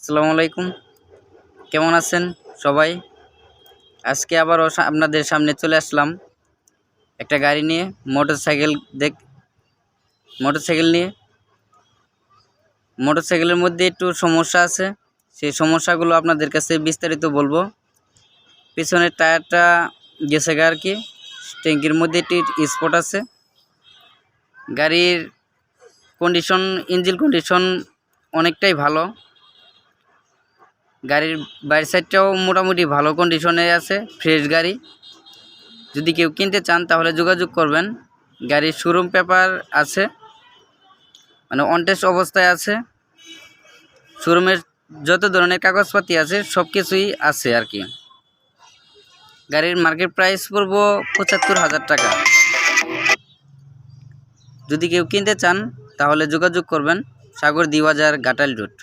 আসসালামু আলাইকুম। কেমন আছেন সবাই? আজকে আবারও আপনাদের সামনে চলে আসলাম একটা গাড়ি নিয়ে, মোটরসাইকেল নিয়ে। মোটরসাইকেলের মধ্যে একটু সমস্যা আছে, সেই সমস্যাগুলো আপনাদের কাছে বিস্তারিত বলবো। পিছনের টায়ারটা গেছে আর কি, ট্যাঙ্কির মধ্যে একটি স্পট আছে। গাড়ির কন্ডিশন, ইঞ্জিন কন্ডিশন অনেকটাই ভালো। গাড়ির বাইরের সাইডটাও মোটামুটি ভালো কন্ডিশনে আছে, ফ্রেশ গাড়ি। যদি কেউ কিনতে চান তাহলে যোগাযোগ করবেন। গাড়ির শোরুম পেপার আছে, মানে অনটেস্ট অবস্থায় আছে। শোরুমের যত ধরনের কাগজপাতি আছে সব কিছুই আছে আর কি। গাড়ির মার্কেট প্রাইস পড়ব ৭৫,০০০ টাকা। যদি কেউ কিনতে চান তাহলে যোগাযোগ করবেন সাগরদী বাজার, ঘাটাইল রোড।